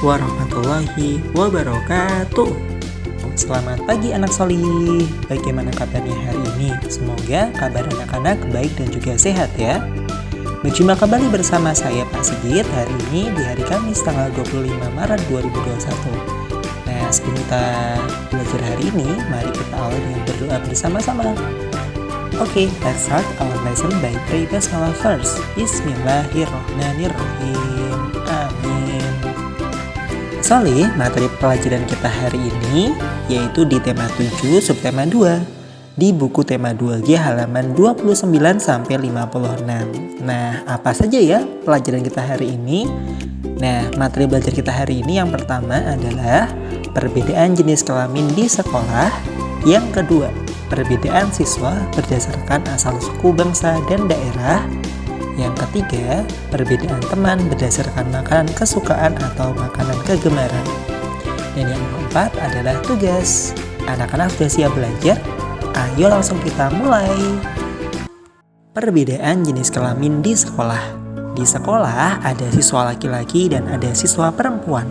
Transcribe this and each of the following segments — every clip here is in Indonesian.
warahmatullahi wabarakatuh. Selamat pagi anak solih. Bagaimana kabarnya hari ini? Semoga kabar anak-anak baik dan juga sehat ya. Berjumpa kembali bersama saya Pak Sigit hari ini di hari Kamis tanggal 25 Maret 2021. Nah, sebelum kita belajar hari ini, mari kita awali dengan berdoa bersama-sama. Okay, let's start our lesson by pray basmalah first. Bismillahirrahmanirrahim. Amin. Solih, materi pelajaran kita hari ini yaitu di tema 7 subtema 2 di buku tema 2G halaman 29 sampai 56. Nah, apa saja ya pelajaran kita hari ini? Nah, materi belajar kita hari ini yang pertama adalah perbedaan jenis kelamin di sekolah. Yang kedua, perbedaan siswa berdasarkan asal suku, bangsa, dan daerah. Yang ketiga, perbedaan teman berdasarkan makanan kesukaan atau makanan kegemaran. Dan yang keempat adalah tugas. Anak-anak sudah siap belajar? Ayo langsung kita mulai. Perbedaan jenis kelamin di sekolah. Di sekolah ada siswa laki-laki dan ada siswa perempuan.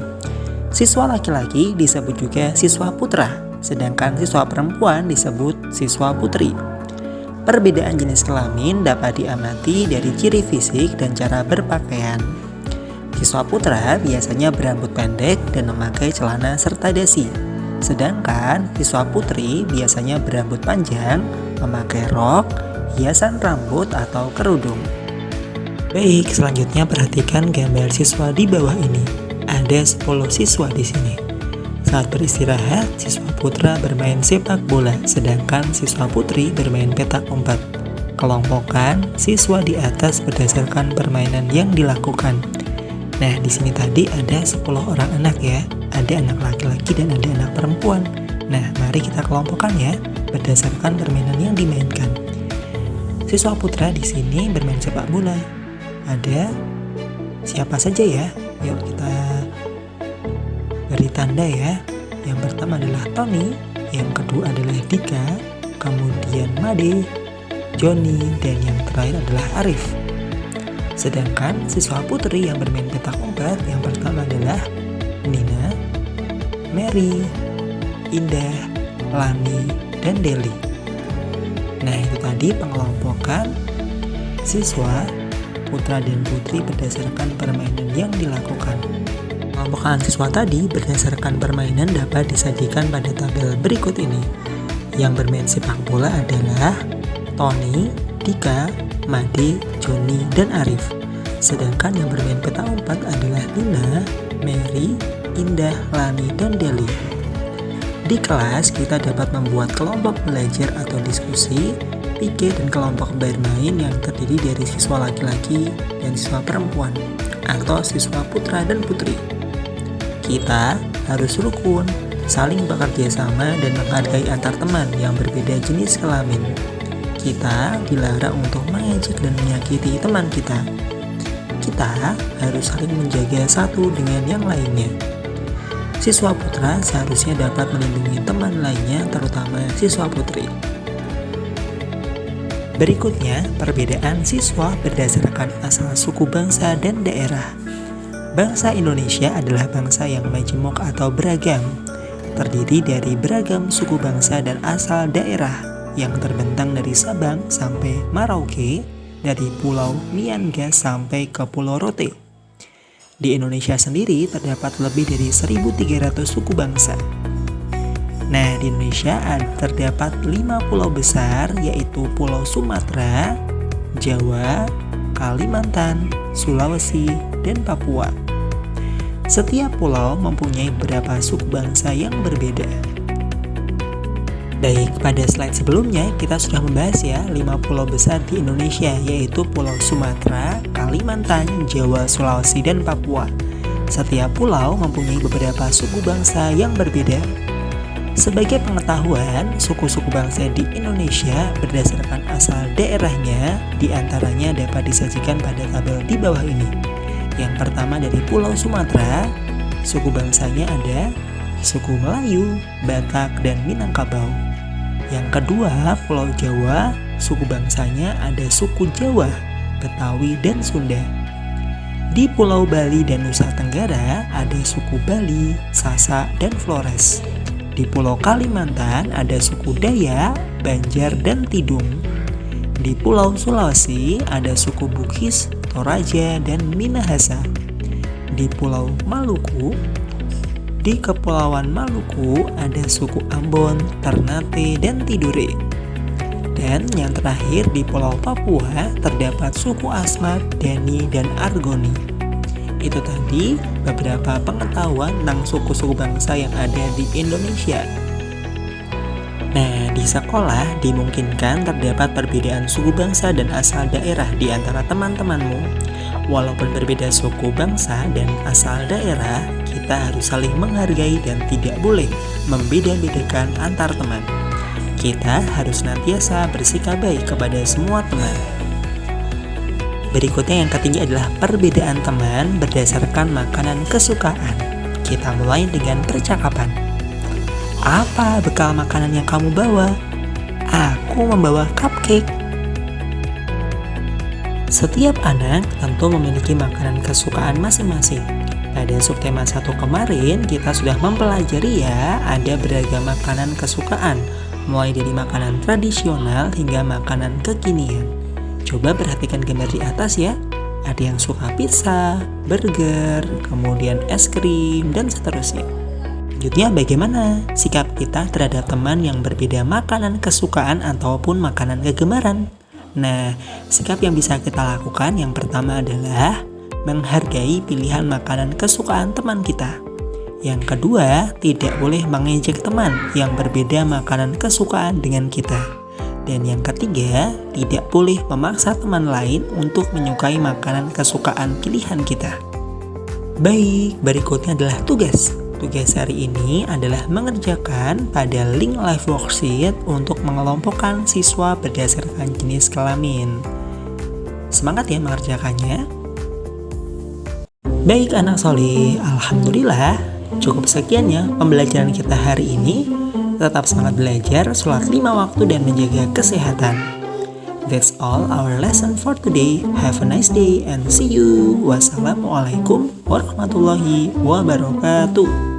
Siswa laki-laki disebut juga siswa putra, sedangkan siswa perempuan disebut siswa putri. Perbedaan jenis kelamin dapat diamati dari ciri fisik dan cara berpakaian. Siswa putra biasanya berambut pendek dan memakai celana serta dasi. Sedangkan siswa putri biasanya berambut panjang, memakai rok, hiasan rambut atau kerudung. Baik, selanjutnya perhatikan gambar siswa di bawah ini. Ada 10 siswa di sini. Saat beristirahat, siswa putra bermain sepak bola, sedangkan siswa putri bermain petak umpet. Kelompokkan siswa di atas berdasarkan permainan yang dilakukan. Nah, di sini tadi ada 10 orang anak ya. Ada anak laki-laki dan ada anak perempuan. Nah, mari kita kelompokkan ya berdasarkan permainan yang dimainkan. Siswa putra di sini bermain sepak bola. Ada siapa saja ya? Yuk kita beri tanda ya. Yang pertama adalah Tony, yang kedua adalah Dika, kemudian Made, Joni, dan yang terakhir adalah Arif. Sedangkan siswa putri yang bermain petak umpet yang pertama adalah Nina, Mary, Indah, Lani, dan Deli. Nah, itu tadi pengelompokan siswa putra dan putri berdasarkan permainan yang dilakukan. Pengelompokan siswa tadi berdasarkan permainan dapat disajikan pada tabel berikut ini. Yang bermain sepak bola adalah Tony, Dika, Made, Joni, dan Arif. Sedangkan yang bermain petak umpet adalah Nina, Mary, Indah, Lani, dan Deli. Di kelas kita dapat membuat kelompok belajar atau diskusi, PK, dan kelompok bermain yang terdiri dari siswa laki-laki dan siswa perempuan atau siswa putra dan putri. Kita harus rukun, saling bekerja sama dan menghargai antar teman yang berbeda jenis kelamin. Kita dilarang untuk mengejek dan menyakiti teman kita. Kita harus saling menjaga satu dengan yang lainnya. Siswa putra seharusnya dapat melindungi teman lainnya, terutama siswa putri. Berikutnya, perbedaan siswa berdasarkan asal suku, bangsa, dan daerah. Bangsa Indonesia adalah bangsa yang majemuk atau beragam, terdiri dari beragam suku bangsa dan asal daerah yang terbentang dari Sabang sampai Merauke, dari Pulau Miangas sampai ke Pulau Rote. Di Indonesia sendiri terdapat lebih dari 1.300 suku bangsa. Nah, di Indonesia terdapat 5 pulau besar, yaitu Pulau Sumatera, Jawa, Kalimantan, Sulawesi, dan Papua. Setiap pulau mempunyai beberapa suku bangsa yang berbeda. Baik, pada slide sebelumnya kita sudah membahas ya 5 pulau besar di Indonesia, yaitu Pulau Sumatera, Kalimantan, Jawa, Sulawesi, dan Papua. Setiap pulau mempunyai beberapa suku bangsa yang berbeda. Sebagai pengetahuan, suku-suku bangsa di Indonesia berdasarkan asal daerahnya, diantaranya dapat disajikan pada tabel di bawah ini. Yang pertama dari Pulau Sumatera, suku bangsanya ada suku Melayu, Batak, dan Minangkabau. Yang kedua, Pulau Jawa, suku bangsanya ada suku Jawa, Betawi, dan Sunda. Di Pulau Bali dan Nusa Tenggara ada suku Bali, Sasak, dan Flores. Di Pulau Kalimantan ada suku Dayak, Banjar, dan Tidung. Di Pulau Sulawesi ada suku Bugis, Toraja, dan Minahasa. Di Pulau Maluku, di Kepulauan Maluku ada suku Ambon, Ternate, dan Tidore. Dan yang terakhir di Pulau Papua terdapat suku Asmat, Dani, dan Argoni. Itu tadi beberapa pengetahuan tentang suku-suku bangsa yang ada di Indonesia. Nah, di sekolah dimungkinkan terdapat perbedaan suku bangsa dan asal daerah di antara teman-temanmu. Walaupun berbeda suku bangsa dan asal daerah, kita harus saling menghargai dan tidak boleh membeda-bedakan antar teman. Kita harus senantiasa bersikap baik kepada semua teman. Berikutnya yang ketiga adalah perbedaan teman berdasarkan makanan kesukaan. Kita mulai dengan percakapan. Apa bekal makanan yang kamu bawa? Aku membawa cupcake. Setiap anak tentu memiliki makanan kesukaan masing-masing. Pada subtema 1 kemarin kita sudah mempelajari ya, ada beragam makanan kesukaan, mulai dari makanan tradisional hingga makanan kekinian. Coba perhatikan gambar di atas ya. Ada yang suka pizza, burger, kemudian es krim, dan seterusnya. Selanjutnya, bagaimana sikap kita terhadap teman yang berbeda makanan kesukaan ataupun makanan kegemaran? Nah, sikap yang bisa kita lakukan yang pertama adalah menghargai pilihan makanan kesukaan teman kita. Yang kedua, tidak boleh mengejek teman yang berbeda makanan kesukaan dengan kita. Dan yang ketiga, tidak boleh memaksa teman lain untuk menyukai makanan kesukaan pilihan kita. Baik, berikutnya adalah tugas. Tugas hari ini adalah mengerjakan pada link live worksheet untuk mengelompokkan siswa berdasarkan jenis kelamin. Semangat ya mengerjakannya. Baik anak soleh, alhamdulillah cukup sekian ya pembelajaran kita hari ini. Tetap semangat belajar, sholat 5 waktu dan menjaga kesehatan. That's all our lesson for today. Have a nice day and see you. Wassalamualaikum warahmatullahi wabarakatuh.